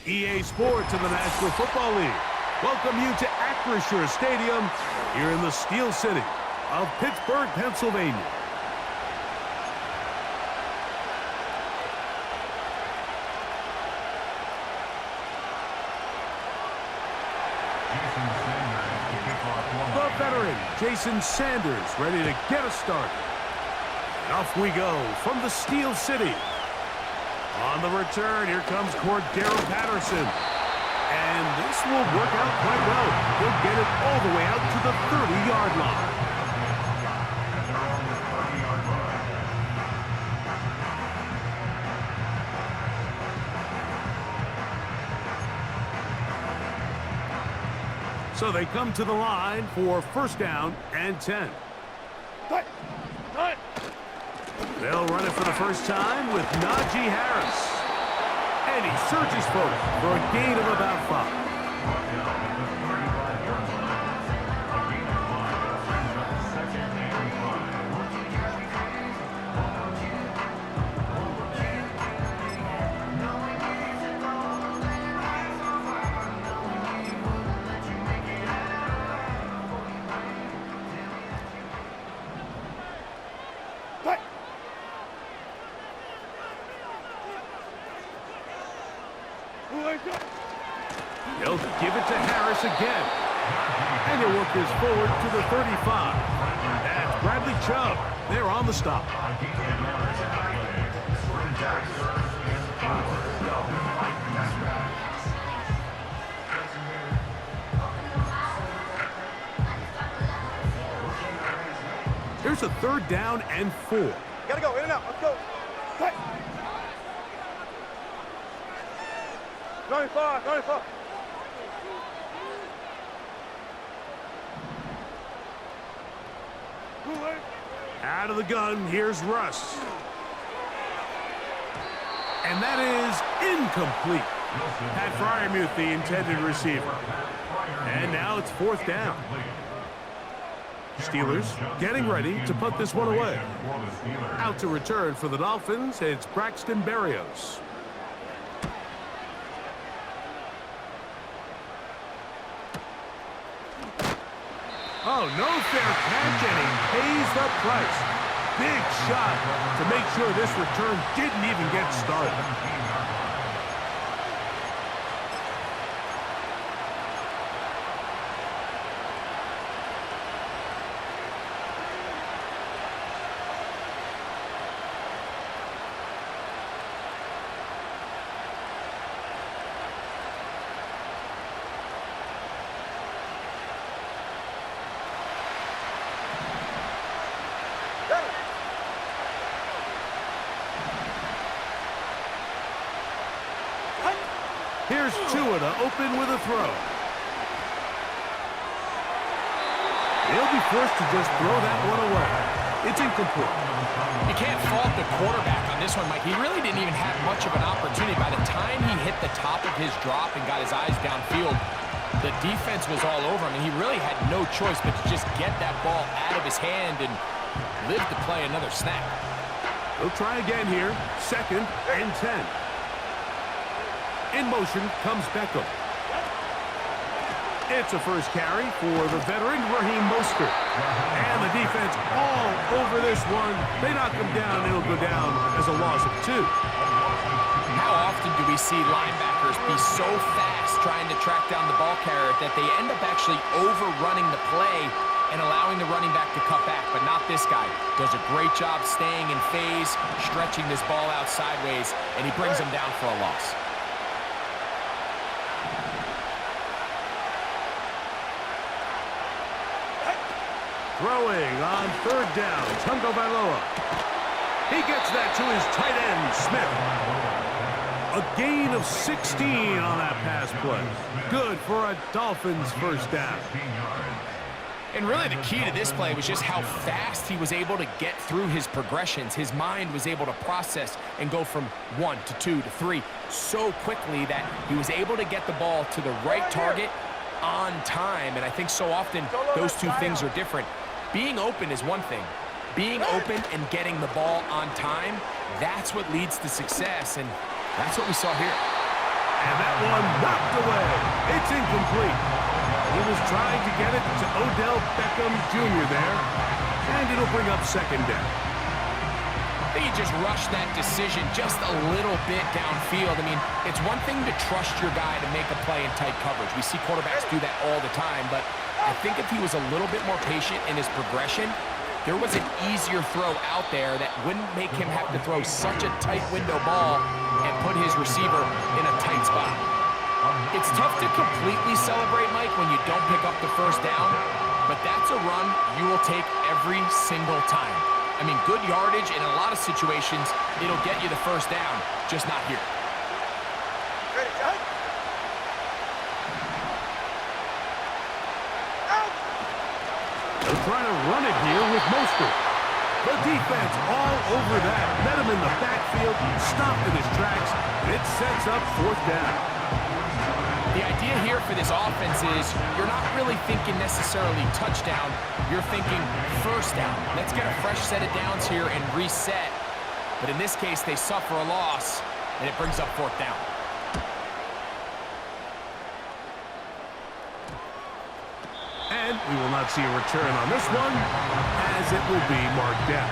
EA Sports and the National Football League welcome you to Acrisure Stadium here in the Steel City of Pittsburgh, Pennsylvania. The veteran, Jason Sanders, ready to get us started. And off we go from the Steel City. On the return, here comes Cordero Patterson. And this will work out quite well. He'll get it all the way out to the 30-yard line. So they come to the line for first down and 10. They'll run it for the first time with Najee Harris. And he surges forward for a gain of about 5. He'll give it to Harris again. And he'll work this forward to the 35. That's Bradley Chubb. They're on the stop. Here's a third down and 4. Gotta go, in and out, let's go. Cut. 95, 95. Out of the gun, here's Russ. And that is incomplete. Pat Fryermuth, the intended receiver. And now it's fourth down. Steelers getting ready to put this one away. Out to return for the Dolphins, it's Braxton Berrios. Oh, no fair catch, and he pays the price. Big shot to make sure this return didn't even get started. Here's Tua to open with a throw. He'll be forced to just throw that one away. It's incomplete. You can't fault the quarterback on this one, Mike. He really didn't even have much of an opportunity. By the time he hit the top of his drop and got his eyes downfield, the defense was all over him, and he really had no choice but to just get that ball out of his hand and live to play another snap. He'll try again here. Second and 10. In motion comes Beckham. It's a first carry for the veteran Raheem Mostert. And the defense all over this one. They knock him down. It'll go down as a loss of 2. How often do we see linebackers be so fast trying to track down the ball carrier that they end up actually overrunning the play and allowing the running back to cut back? But not this guy. Does a great job staying in phase, stretching this ball out sideways, and he brings him down for a loss. Throwing on third down, Tungo Bailoa. He gets that to his tight end, Smith. A gain of 16 on that pass play. Good for a Dolphins first down. And really the key to this play was just how fast he was able to get through his progressions. His mind was able to process and go from 1 to 2 to 3 so quickly that he was able to get the ball to the right target on time. And I think so often those two things are different. Being open is one thing. Being open and getting the ball on time, that's what leads to success, and that's what we saw here. And that one knocked away. It's incomplete. He was trying to get it to Odell Beckham Jr. there. And it'll bring up second down. I think he just rushed that decision just a little bit downfield. I mean, it's one thing to trust your guy to make a play in tight coverage. We see quarterbacks do that all the time, but I think if he was a little bit more patient in his progression, there was an easier throw out there that wouldn't make him have to throw such a tight window ball and put his receiver in a tight spot. It's tough to completely celebrate, Mike, when you don't pick up the first down, but that's a run you will take every single time. I mean, good yardage in a lot of situations, it'll get you the first down, just not here. Ready, John? Out! They're trying to run it here with Mostert. The defense all over that. Met him in the backfield, stopped in his tracks, and it sets up fourth down. The idea here for this offense is you're not really thinking necessarily touchdown. You're thinking first down. Let's get a fresh set of downs here and reset. But in this case, they suffer a loss, and it brings up fourth down. And we will not see a return on this one, as it will be marked down.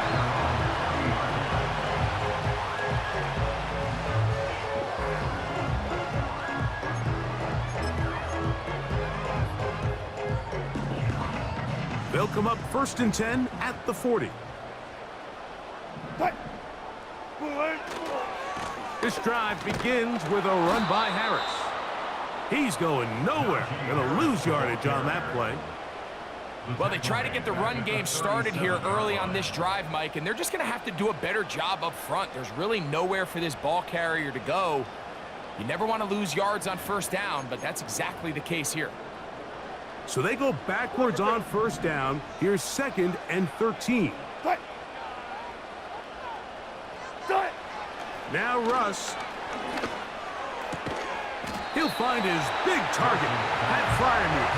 They'll come up 1st and 10 at the 40. This drive begins with a run by Harris. He's going nowhere. Going to lose yardage on that play. Well, they try to get the run game started here early on this drive, Mike, and they're just going to have to do a better job up front. There's really nowhere for this ball carrier to go. You never want to lose yards on first down, but that's exactly the case here. So they go backwards on first down. Here's 2nd and 13. Now Russ. He'll find his big target at Freiermuth.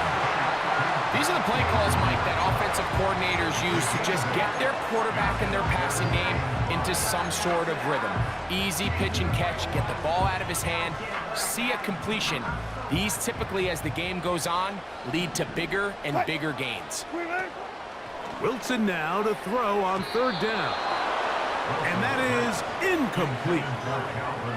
These are the play calls, Mike, that offensive coordinators use to just get their quarterback and their passing game into some sort of rhythm. Easy pitch and catch, get the ball out of his hand, see a completion. These typically, as the game goes on, lead to bigger and bigger gains. Wilson now to throw on 3rd down. And that is incomplete.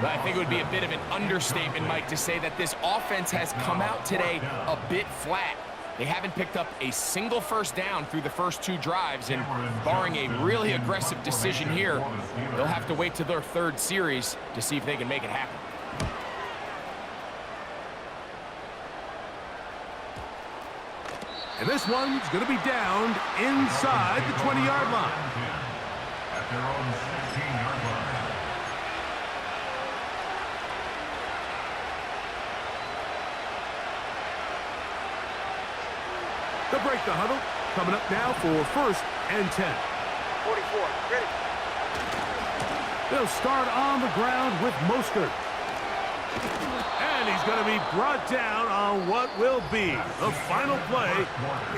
I think it would be a bit of an understatement, Mike, to say that this offense has come out today a bit flat. They haven't picked up a single first down through the first 2 drives, and barring a really aggressive decision here, they'll have to wait to their 3rd series to see if they can make it happen. And this one's going to be downed inside the 20-yard line. At their own 16-yard line. They'll break the huddle. Coming up now for 1st and 10. 44, ready. They'll start on the ground with Mostert. And he's going to be brought down on what will be the final play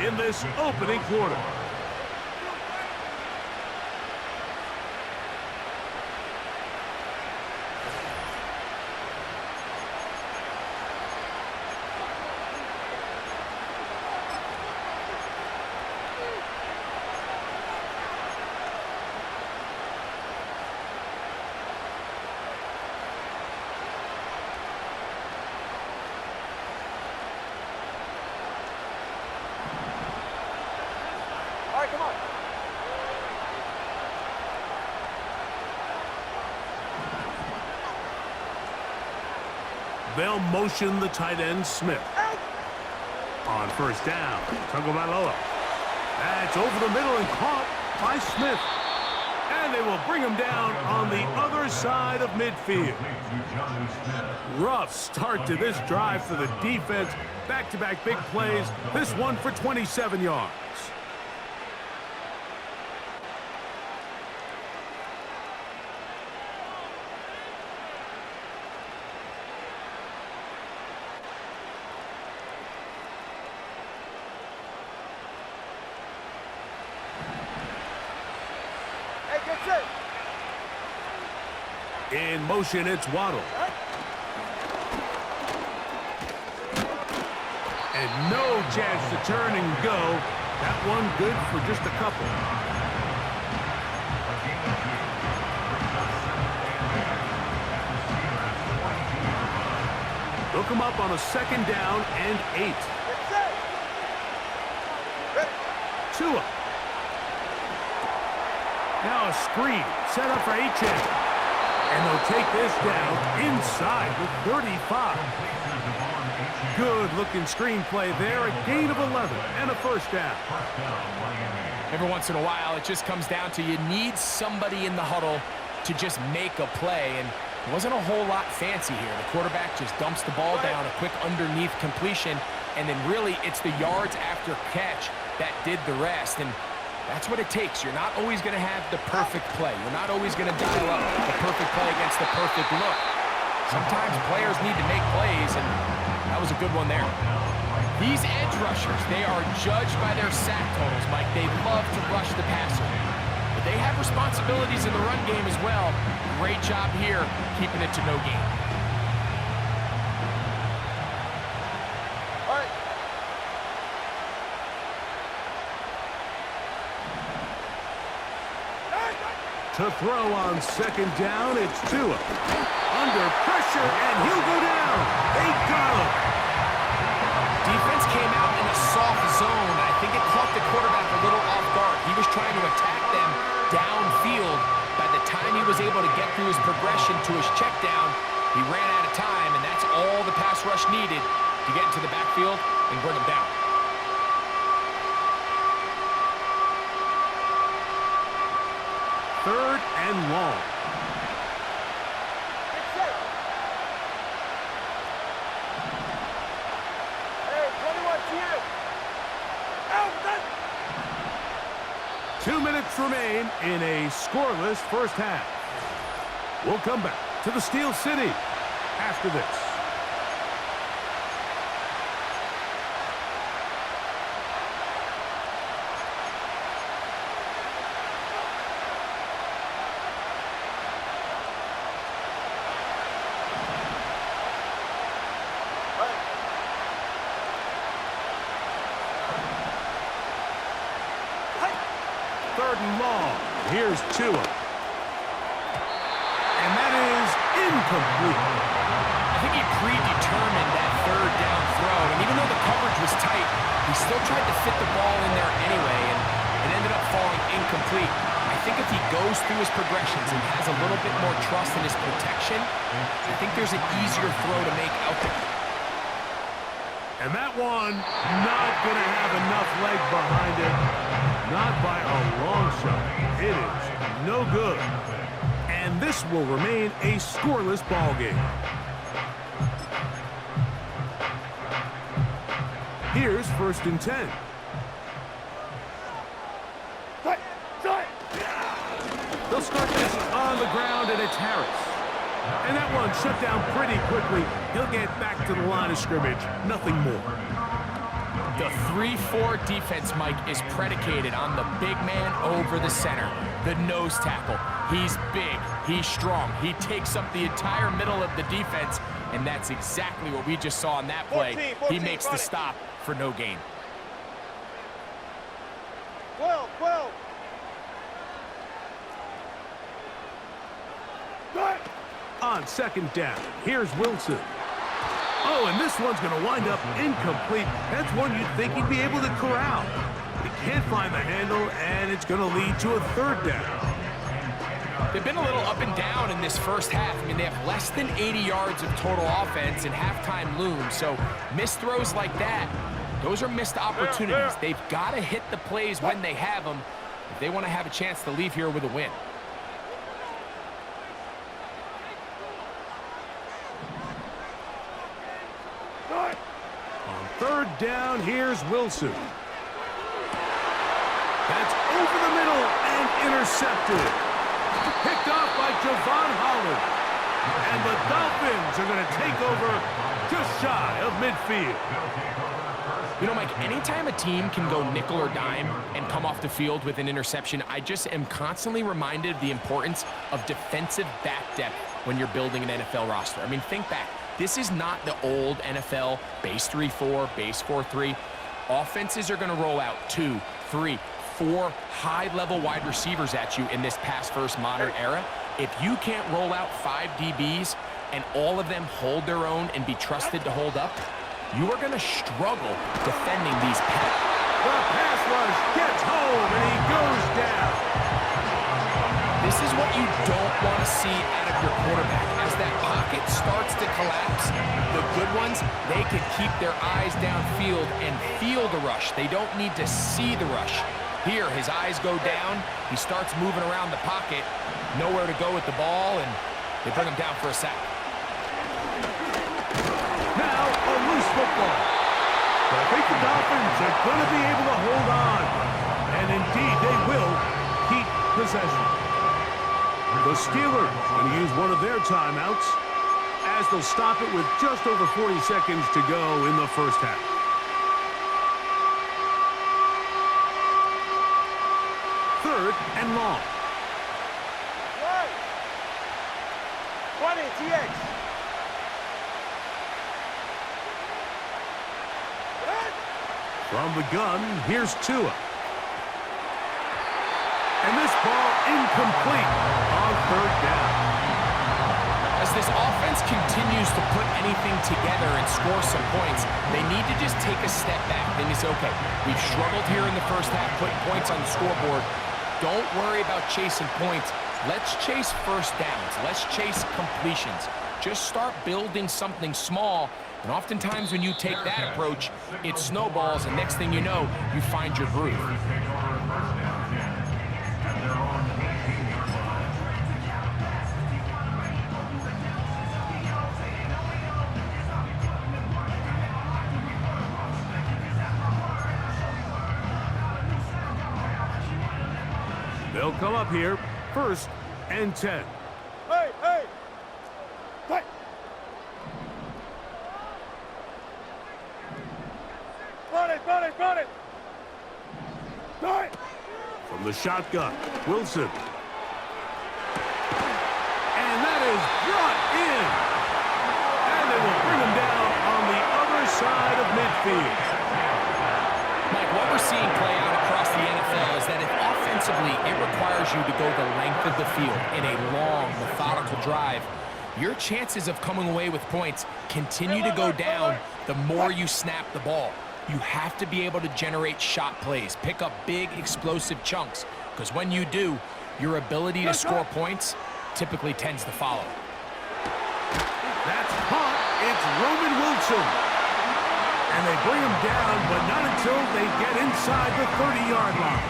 in this opening quarter. All right, come on. They'll motion the tight end Smith. On 1st down, Tagovailoa. That's over the middle and caught by Smith. And they will bring him down on the other side of midfield. Rough start to this drive for the defense. Back-to-back big plays. This one for 27 yards. Hey, get set. In motion, it's Waddle. And no chance to turn and go. That one good for just a couple. Look him up on a 2nd down and 8. Tua. Now a screen set up for H.M. And they'll take this down inside with 35. Good-looking screenplay there. A gain of 11 and a 1st down. Every once in a while, it just comes down to you need somebody in the huddle to just make a play. And it wasn't a whole lot fancy here. The quarterback just dumps the ball down, a quick underneath completion, and then really it's the yards after catch that did the rest. And that's what it takes. You're not always going to have the perfect play. You're not always going to dial up the perfect play against the perfect look. Sometimes players need to make plays, and that was a good one there. These edge rushers, they are judged by their sack totals, Mike. They love to rush the passer. But they have responsibilities in the run game as well. Great job here, keeping it to no gain. To throw on 2nd down, it's Tua. Under pressure, and he'll go down. They got him. Defense came out in a soft zone. I think it caught the quarterback a little off guard. He was trying to attack them downfield. By the time he was able to get through his progression to his check down, he ran out of time, and that's all the pass rush needed to get into the backfield and bring him down. Third and long. Hey, 21 to you. Out, 2 minutes remain in a scoreless 1st half. We'll come back to the Steel City after this. Here's Tua. And that is incomplete. I think he predetermined that 3rd down throw, and even though the coverage was tight, he still tried to fit the ball in there anyway, and it ended up falling incomplete. I think if he goes through his progressions and has a little bit more trust in his protection, I think there's an easier throw to make out there. And that one not going to have enough leg behind it. Not by a long shot. It is no good. And this will remain a scoreless ball game. Here's 1st and 10. They'll start this on the ground, and it's Harris. And that one shut down pretty quickly. He'll get back to the line of scrimmage. Nothing more. The 3-4 defense, Mike, is predicated on the big man over the center, the nose tackle. He's big, he's strong, he takes up the entire middle of the defense, and that's exactly what we just saw on that play. 14, he makes the stop for no gain. 12. On 2nd down, here's Wilson. Oh, and this one's going to wind up incomplete. That's one you'd think he'd be able to corral. He can't find the handle, and it's going to lead to a 3rd down. They've been a little up and down in this 1st half. I mean, they have less than 80 yards of total offense, and halftime looms. So missed throws like that, those are missed opportunities. They've got to hit the plays when they have them if they want to have a chance to leave here with a win. On 3rd down, here's Wilson. That's over the middle and intercepted. Picked off by Javon Holland. And the Dolphins are going to take over just shy of midfield. You know, Mike, anytime a team can go nickel or dime and come off the field with an interception, I just am constantly reminded of the importance of defensive back depth when you're building an NFL roster. I mean, think back. This is not the old NFL base 3-4, base 4-3. Offenses are going to roll out 2, 3, 4 high-level wide receivers at you in this pass-first modern era. If you can't roll out 5 DBs and all of them hold their own and be trusted to hold up, you are going to struggle defending these passes. The pass rush gets home, and he goes down. This is what you don't want to see out of your quarterback. As that pocket starts to collapse, the good ones, they can keep their eyes downfield and feel the rush. They don't need to see the rush. Here, his eyes go down. He starts moving around the pocket. Nowhere to go with the ball, and they bring him down for a sack. Now, a loose football. But I think the Dolphins are going to be able to hold on. And indeed, they will keep possession. The Steelers going to use one of their timeouts as they'll stop it with just over 40 seconds to go in the first half. Third and long. Right. 20, TX. From the gun, here's Tua. And this ball incomplete on third down. As this offense continues to put anything together and score some points, they need to just take a step back. Then it's okay. We've struggled here in the first half, putting points on the scoreboard. Don't worry about chasing points. Let's chase first downs. Let's chase completions. Just start building something small. And oftentimes when you take that approach, it snowballs, and next thing you know, you find your groove. They'll come up here, 1st and 10. Hey, hey. Fight. Run it. Die. From the shotgun, Wilson. And that is brought in. And they will bring him down on the other side of midfield. Mike, what we're seeing play out across the NFL is that if offensively it requires you to go the length of the field in a long, methodical drive, your chances of coming away with points continue to go down the more you snap the ball. You have to be able to generate shot plays, pick up big, explosive chunks, because when you do, your ability to score points typically tends to follow. That's caught. It's Roman Wilson. And they bring him down, but not until they get inside the 30-yard line.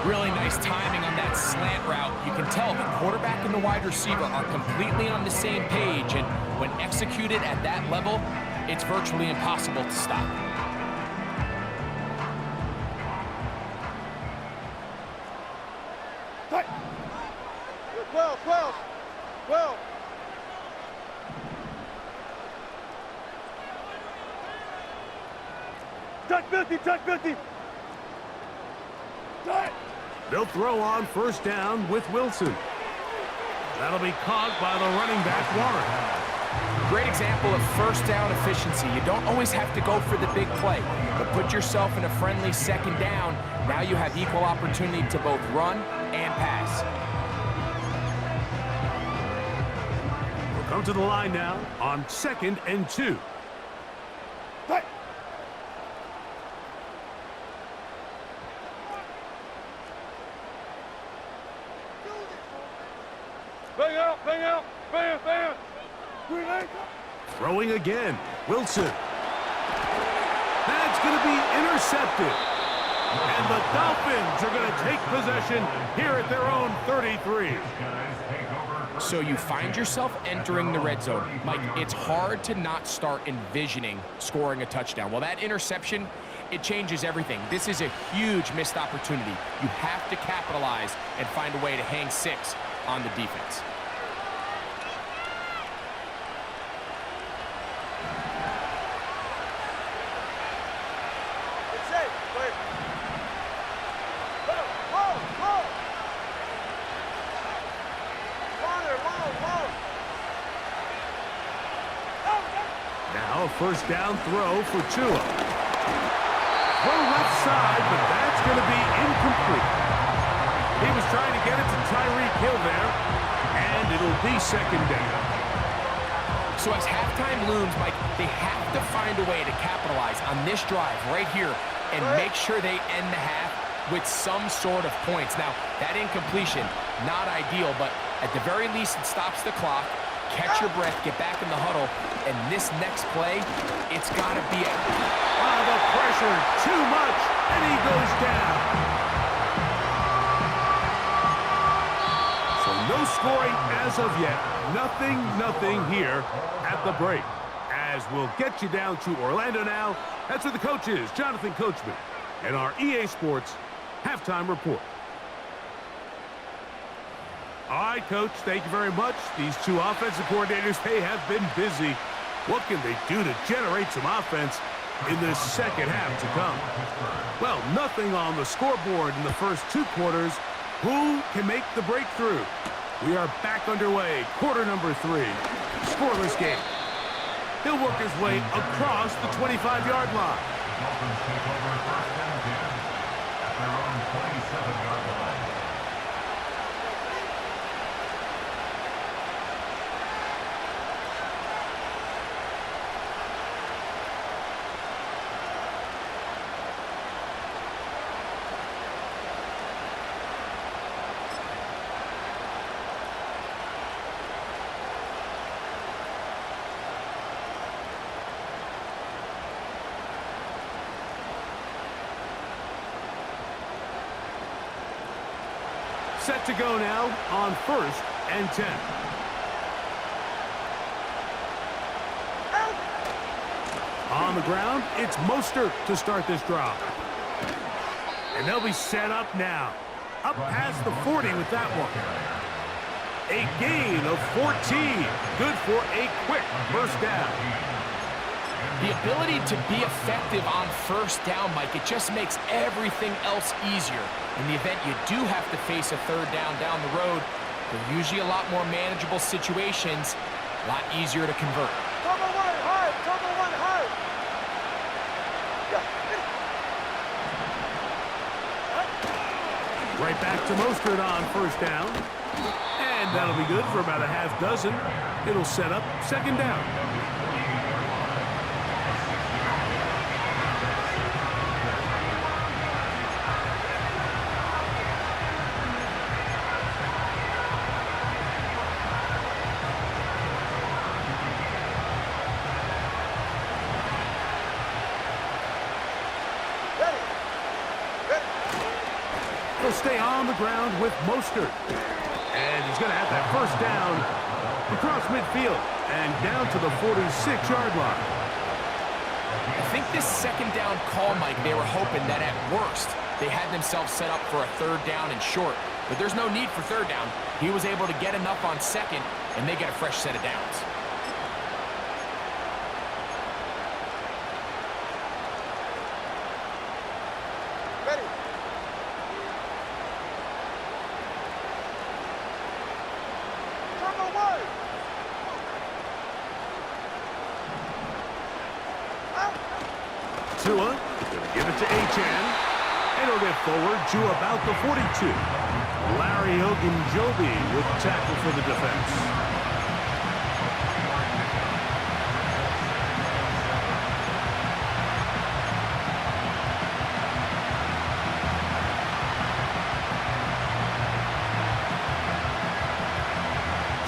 Really nice timing on that slant route. You can tell the quarterback and the wide receiver are completely on the same page, and when executed at that level, it's virtually impossible to stop. Fight. 12. Touch 50. Die. They'll throw on 1st down with Wilson. That'll be caught by the running back, Warren. Great example of first down efficiency. You don't always have to go for the big play, but put yourself in a friendly 2nd down. Now you have equal opportunity to both run and pass. We'll come to the line now on 2nd and 2. Fight. Bang out. Throwing again. Wilson. That's going to be intercepted. And the Dolphins are going to take possession here at their own 33. So you find yourself entering the red zone. Mike, it's hard to not start envisioning scoring a touchdown. Well, that interception, it changes everything. This is a huge missed opportunity. You have to capitalize and find a way to hang 6 on the defense. It's safe. Wait. Whoa. Water. Now a first down throw for Tua. Throw left side, but that's going to be incomplete. He was trying to get it to Tyreek Hill there, and it'll be second down. So as halftime looms, Mike, they have to find a way to capitalize on this drive right here and make sure they end the half with some sort of points. Now, that incompletion, not ideal, but at the very least, it stops the clock. Catch your breath, get back in the huddle, and this next play, it's got to be a... Oh, the pressure, too much, and he goes down. So no scoring as of yet. Nothing here at the break. As we'll get you down to Orlando now. That's where the coach is, Jonathan Coachman, and our EA Sports halftime report. All right, Coach, thank you very much. These two offensive coordinators, they have been busy. What can they do to generate some offense in this second half to come? Well, nothing on the scoreboard in the first two quarters. Who can make the breakthrough? We are back underway, quarter number 3. Scoreless game. He'll work his way across the 25-yard line. Dolphins take over first and 10 at their own 27-yard line. Set to go now on first and 10. On the ground, it's Mostert to start this drive. And they'll be set up now. Up past the 40 with that one. A gain of 14. Good for a quick first down. The ability to be effective on first down, Mike, it just makes everything else easier. In the event you do have to face a third down the road, they're usually a lot more manageable situations, a lot easier to convert. Cover one high, cover one high. Right back to Mostert on first down. And that'll be good for about a half dozen. It'll set up second down. He'll stay on the ground with Mostert. And he's going to have that first down across midfield and down to the 46-yard line. I think this second down call, Mike, they were hoping that at worst they had themselves set up for a third down and short. But there's no need for third down. He was able to get enough on second, and they get a fresh set of downs. Ready. Cover one. Tua, gonna give it to Achane. And he'll get forward to about the 42. Larry Ogunjobi with the tackle for the defense.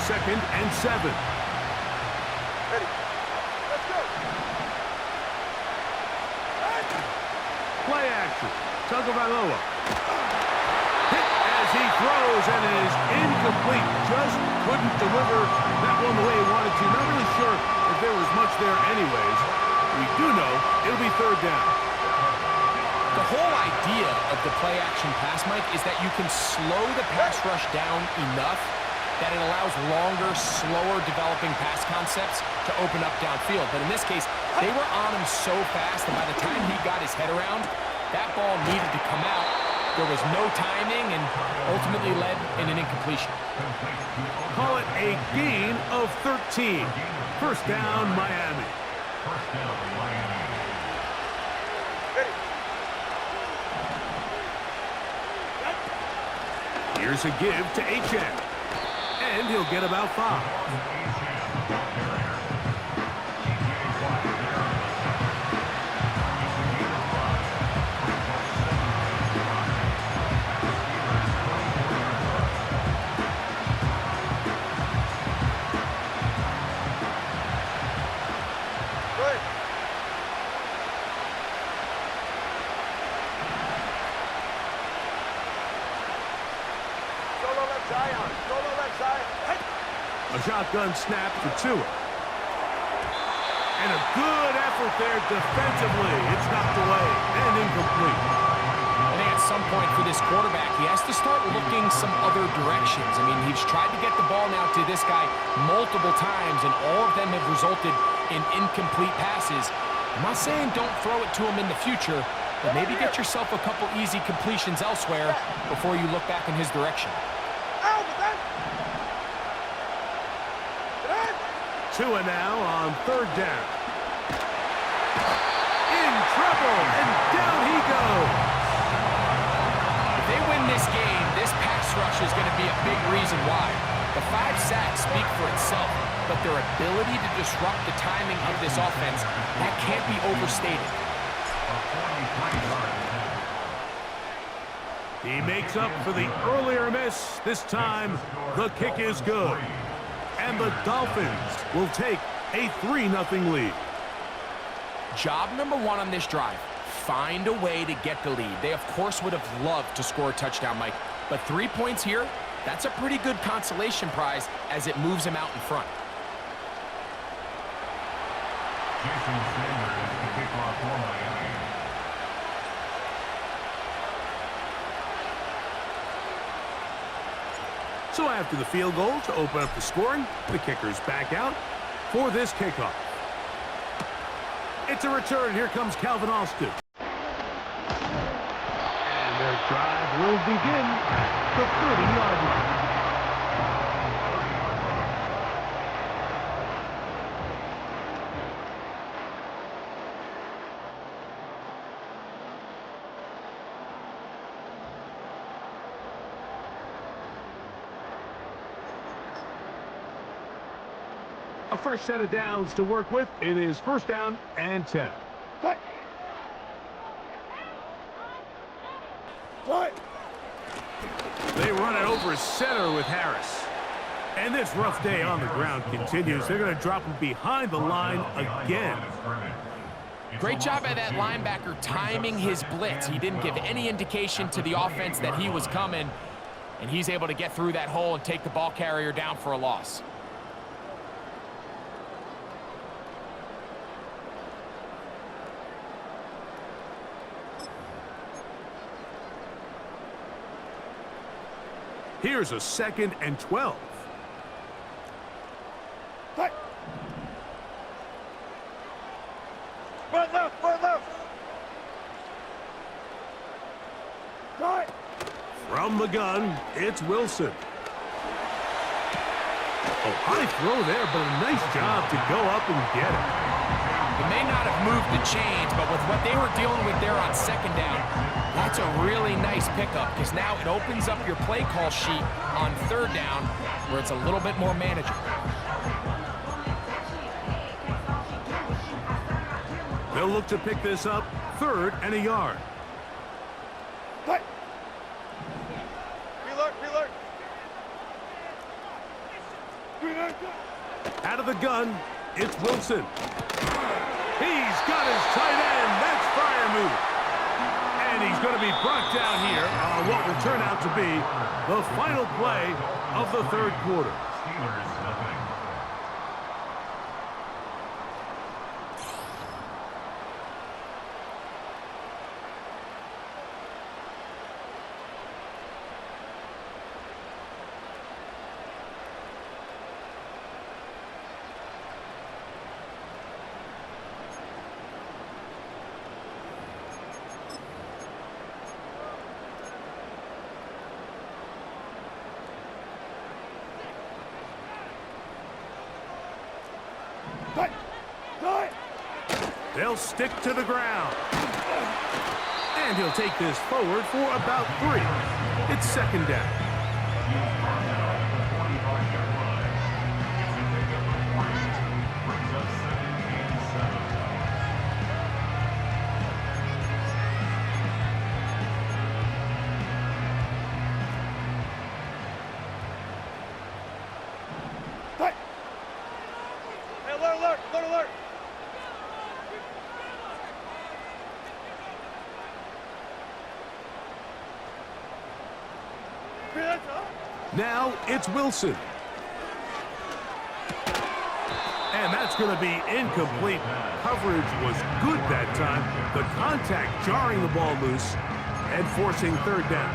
Second and 7. Ready. Let's go. Play action. Tagovailoa. Hit as he throws, and it is incomplete. Just couldn't deliver that one the way he wanted to. Not really sure if there was much there anyways. We do know it'll be third down. The whole idea of the play-action pass, Mike, is that you can slow the pass rush down enough that it allows longer, slower developing pass concepts to open up downfield. But in this case, they were on him so fast that by the time he got his head around, that ball needed to come out. There was no timing and ultimately led in an incompletion. Call it a gain of 13. First down, Miami. first down, Miami. Ready. Here's a give to HM. And he'll get about 5. Good. Solo left side on. Solo left side. Hey. A shotgun snap for Tua. And a good effort there defensively. It's knocked away and incomplete. I think at some point for this quarterback, he has to start looking some other directions. I mean, he's tried to get the ball now to this guy multiple times, and all of them have resulted in incomplete passes. I'm not saying don't throw it to him in the future, but maybe get yourself a couple easy completions elsewhere before you look back in his direction. Out with that. Good. Tua now on 3rd down. In trouble, and down he goes. If they win this game, this pass rush is going to be a big reason why. The 5 sacks speak for itself, but their ability to disrupt the timing of this offense, that can't be overstated. He makes up for the earlier miss. This time, the kick is good. And the Dolphins will take a 3-0 lead. Job number 1 on this drive, find a way to get the lead. They, of course, would have loved to score a touchdown, Mike, but 3 points here, that's a pretty good consolation prize as it moves them out in front. Jason Sanders is the kickoff for Miami. So after the field goal to open up the scoring, the kicker's back out for this kickoff. It's a return. Here comes Calvin Austin. And their drive will begin at the 30-yard line. A fresh set of downs to work with. It is 1st down and 10. Cut. Cut. They run it over center with Harris. And this rough day on the ground continues. They're going to drop him behind the line again. Great job by that linebacker timing his blitz. He didn't give any indication to the offense that he was coming, and he's able to get through that hole and take the ball carrier down for a loss. Here's a 2nd and 12. Cut. Right left, right left. Cut. From the gun, it's Wilson. Oh, high throw there, but a nice job to go up and get it. It may not have moved the chains, but with what they were dealing with there on 2nd down, that's a really nice pickup because now it opens up your play call sheet on 3rd down where it's a little bit more manageable. They'll look to pick this up 3rd and a yard. Cut. Reload, reload. Reload. Out of the gun, it's Wilson. He's got his tight end. That's Freiermuth. And he's going to be brought down here on what will turn out to be the final play of the 3rd quarter. Steelers, nothing. Cut. Cut. They'll stick to the ground. And he'll take this forward for about 3. It's second down. Hey, alert, alert, alert, alert. Now it's Wilson. And that's going to be incomplete. Coverage was good that time. The contact jarring the ball loose and forcing third down.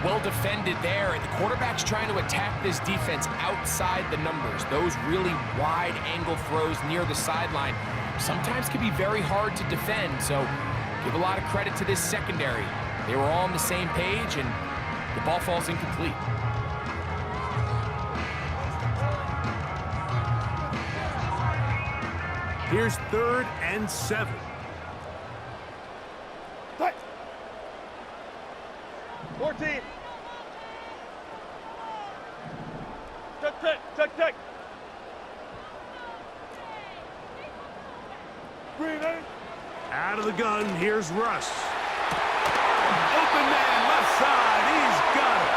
Well defended there. The quarterback's trying to attack this defense outside the numbers. Those really wide angle throws near the sideline sometimes can be very hard to defend. So give a lot of credit to this secondary. They were all on the same page, and the ball falls incomplete. Here's 3rd and 7. Hey. 14. Check. Green, eh? Out of the gun, here's Russ. Open man, left side, he's got it.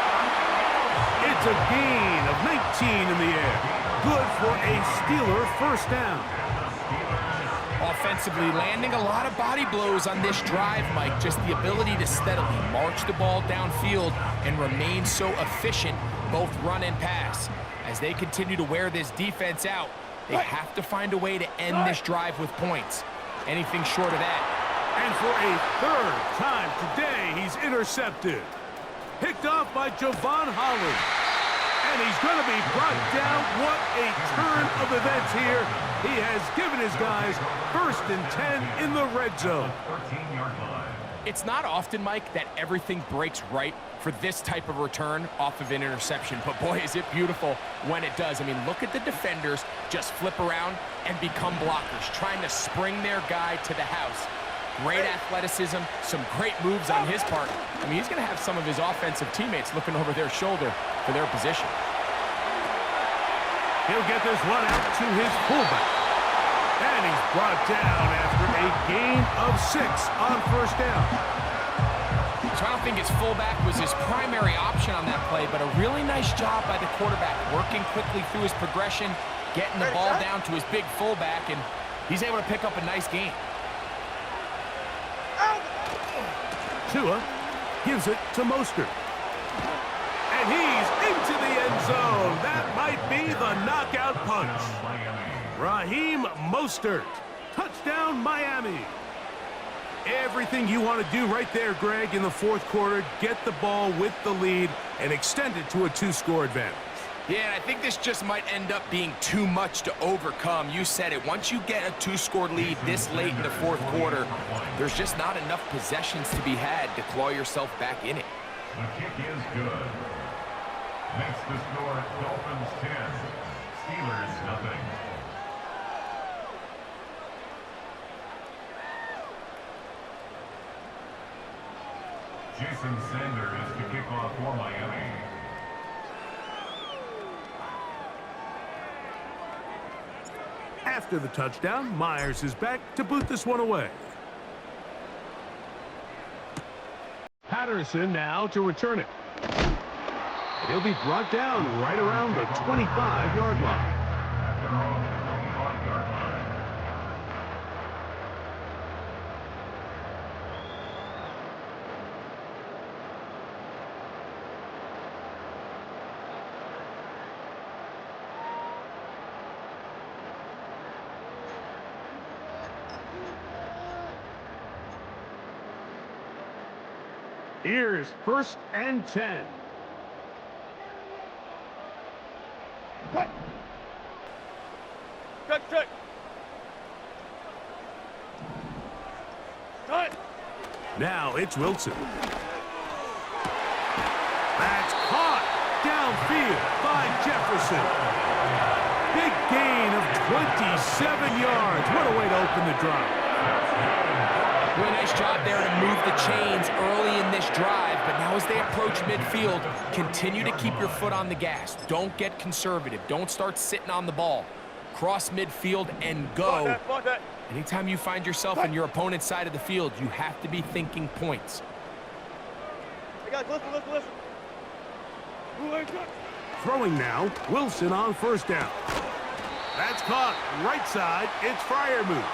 It's a gain of 19 in the air. Good for a Steeler first down. Offensively, landing a lot of body blows on this drive, Mike. Just the ability to steadily march the ball downfield and remain so efficient, both run and pass. As they continue to wear this defense out, they have to find a way to end this drive with points. Anything short of that. And for a 3rd time today, he's intercepted. Picked off by Javon Holland. And he's going to be brought down. What a turn of events here. He has given his guys 1st and 10 in the red zone. 13-yard line. It's not often, Mike, that everything breaks right for this type of return off of an interception. But boy, is it beautiful when it does. I mean, look at the defenders just flip around and become blockers, trying to spring their guy to the house. Great athleticism, some great moves on his part. I mean, he's going to have some of his offensive teammates looking over their shoulder for their position. He'll get this one out to his fullback. And he's brought down after a gain of 6 on first down. So I don't think his fullback was his primary option on that play, but a really nice job by the quarterback, working quickly through his progression, getting the ball down to his big fullback, and he's able to pick up a nice gain. Tua gives it to Mostert. And he's into the end zone. That might be the knockout punch. Raheem Mostert. Touchdown, Miami. Everything you want to do right there, Greg, in the 4th quarter. Get the ball with the lead and extend it to a 2-score advantage. Yeah, and I think this just might end up being too much to overcome. You said it. Once you get a 2-score lead this late in the 4th quarter, there's just not enough possessions to be had to claw yourself back in it. The kick is good. Makes the score Dolphins 10, Steelers nothing. Jason Sanders to kick off for Miami. After the touchdown, Myers is back to boot this one away. Patterson now to return it. And he'll be brought down right around the 25-yard line. After all, the 25-yard line. Here's 1st and 10. Check. Time. Now it's Wilson. That's caught downfield by Jefferson. Big gain of 27 yards. What a way to open the drive. Really nice job there to move the chains early in this drive, but now as they approach midfield, continue to keep your foot on the gas. Don't get conservative. Don't start sitting on the ball. Cross midfield and go. Anytime you find yourself on your opponent's side of the field, you have to be thinking points. Hey guys, listen. Throwing now, Wilson on first down. That's caught. Right side, it's Freiermuth.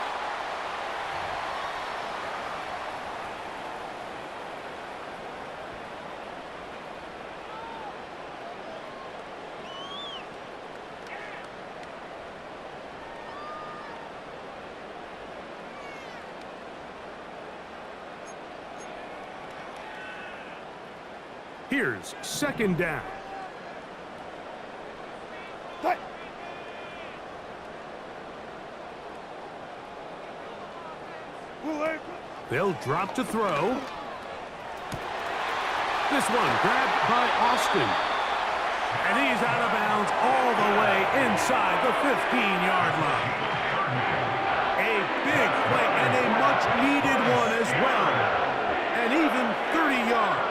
Here's second down. They'll drop to throw. This one grabbed by Austin. And he's out of bounds all the way inside the 15-yard line. A big play and a much-needed one as well. And even 30 yards.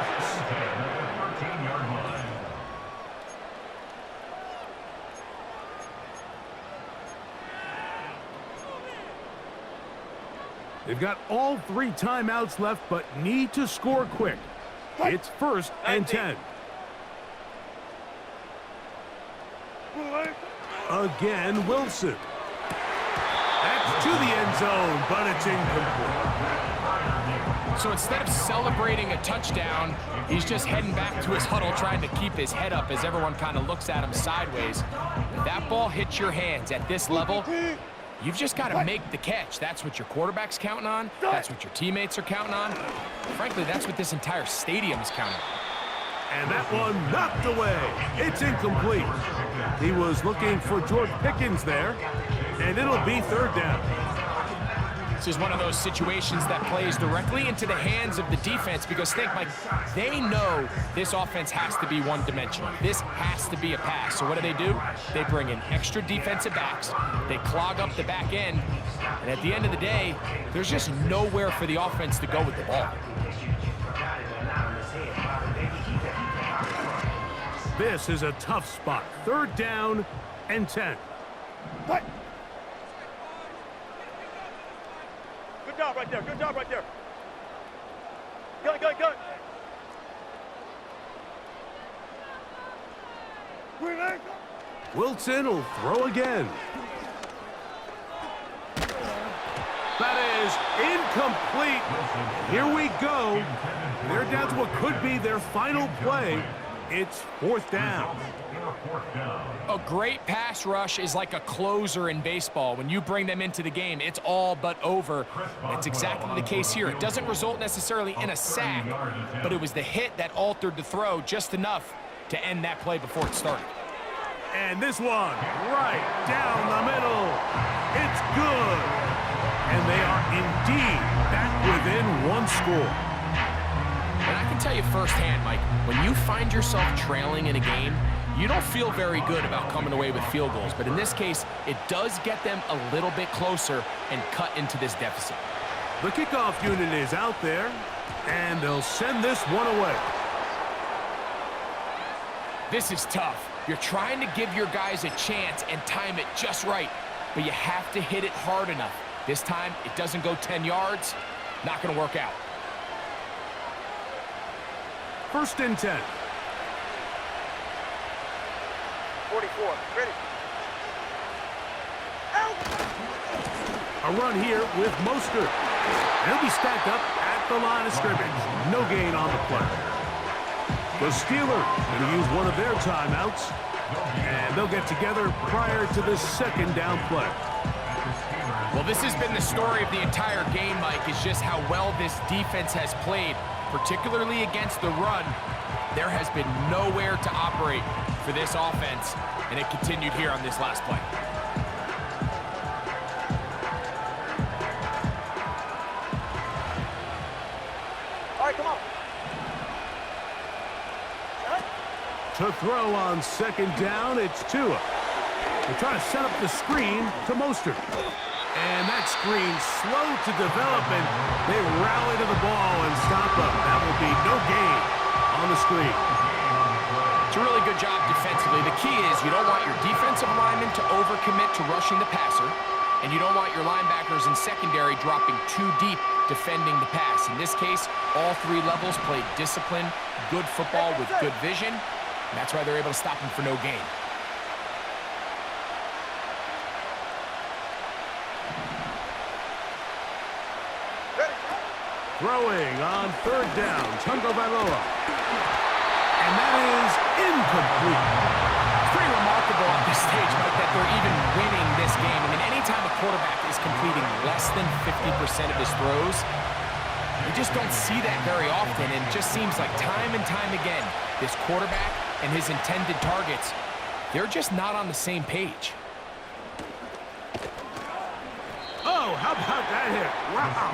They've got all 3 timeouts left, but need to score quick. It's first and 10. Again, Wilson. That's to the end zone, but it's incomplete. So instead of celebrating a touchdown, he's just heading back to his huddle, trying to keep his head up as everyone kind of looks at him sideways. If that ball hits your hands at this level, you've just got to make the catch. That's what your quarterback's counting on. That's what your teammates are counting on. Frankly, that's what this entire stadium is counting on. And that one knocked away. It's incomplete. He was looking for George Pickens there, and it'll be third down. This is one of those situations that plays directly into the hands of the defense because think, Mike, they know this offense has to be one-dimensional. This has to be a pass. So what do? They bring in extra defensive backs. They clog up the back end. And at the end of the day, there's just nowhere for the offense to go with the ball. This is a tough spot. Third down and 10. Good job right there. Good job right there. Gun. Wilson will throw again. That is incomplete. Here we go. They're down to what could be their final play. It's fourth down. A great pass rush is like a closer in baseball. When you bring them into the game, it's all but over. It's exactly the case here. It doesn't result necessarily in a sack, but it was the hit that altered the throw just enough to end that play before it started. And this one, right down the middle. It's good. And they are indeed back within one score. And I can tell you firsthand, Mike, when you find yourself trailing in a game, you don't feel very good about coming away with field goals. But in this case, it does get them a little bit closer and cut into this deficit. The kickoff unit is out there, and they'll send this one away. This is tough. You're trying to give your guys a chance and time it just right, but you have to hit it hard enough. This time, it doesn't go 10 yards. Not going to work out. First and 10. 44. Ready. A run here with Mostert. He'll be stacked up at the line of scrimmage. No gain on the play. The Steelers going to use one of their timeouts, and they'll get together prior to the second down play. Well, this has been the story of the entire game, Mike, is just how well this defense has played, particularly against the run. There has been nowhere to operate for this offense, and it continued here on this last play. All right, come on. To throw on second down, it's Tua. They're trying to set up the screen to Mostert. And that screen slow to develop, and they rally to the ball and stop them. That will be no gain on the screen. It's a really good job defensively. The key is you don't want your defensive linemen to overcommit to rushing the passer, and you don't want your linebackers in secondary dropping too deep defending the pass. In this case, all three levels played disciplined, good football with good vision, and that's why they're able to stop him for no gain. Throwing on third down, Tagovailoa. And that is incomplete. It's pretty remarkable at this stage, Mike, that they're even winning this game. I mean, anytime a quarterback is completing less than 50% of his throws, you just don't see that very often, and it just seems like time and time again, this quarterback and his intended targets, they're just not on the same page. Oh, how about that hit? Wow.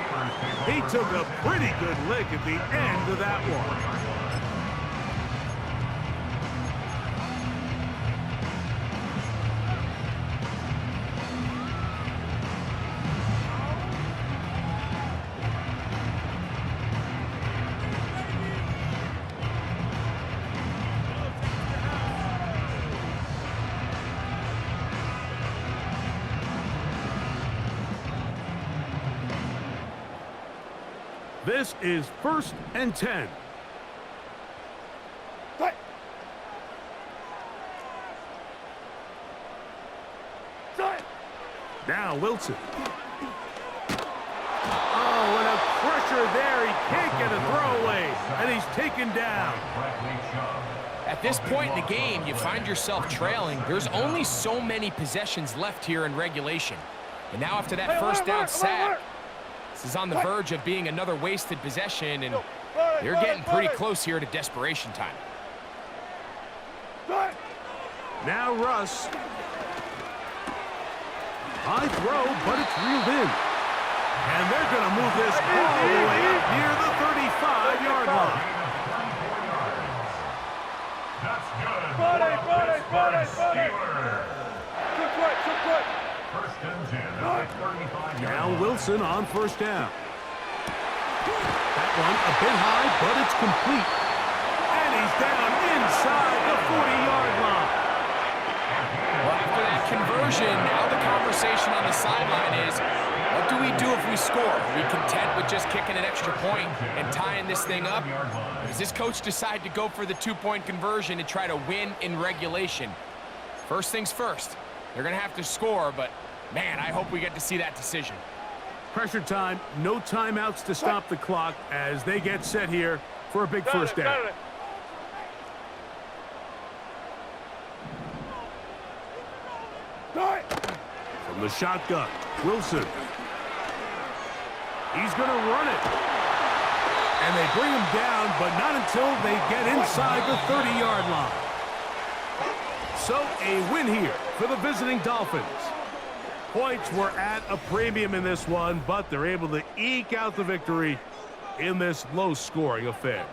He took a pretty good lick at the end of that one. This is 1st and 10. Now Wilson. Oh, and a pressure there. He can't get a throwaway, and he's taken down. At this point in the game, you find yourself trailing. There's only so many possessions left here in regulation. And now after that first down sack, this is on the verge of being another wasted possession, and they're getting pretty close here to desperation time. Now Russ. High throw, but it's reeled in. And they're going to move this all the way up near the 35-yard line. That's good. Buddy. Steelers. Good. First and 10 at the 35-yard Now line. Wilson on first down. That one a bit high, but it's complete. And he's down inside the 40-yard line. Well, after that conversion, now the conversation on the sideline is, what do we do if we score? Are we content with just kicking an extra point and tying this thing up? Or does this coach decide to go for the two-point conversion and try to win in regulation? First things first. They're going to have to score, but, man, I hope we get to see that decision. Pressure time, no timeouts to stop the clock as they get set here for a big first down. From the shotgun, Wilson. He's going to run it. And they bring him down, but not until they get inside the 30-yard line. So a win here for the visiting Dolphins. Points were at a premium in this one, but they're able to eke out the victory in this low-scoring affair.